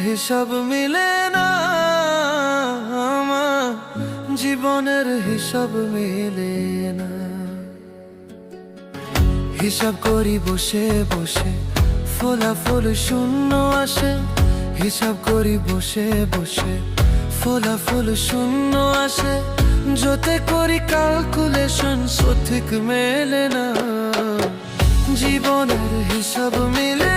হিসাব মিলে না, আমার জীবনের হিসাব মিলে না। হিসাব করি বসে বসে, ফলাফল শূন্য আসে। হিসাব করি বসে বসে, ফলাফল শূন্য আসে। যতে করি ক্যালকুলেশন সঠিক মেলে না, জীবনের হিসাব মিলে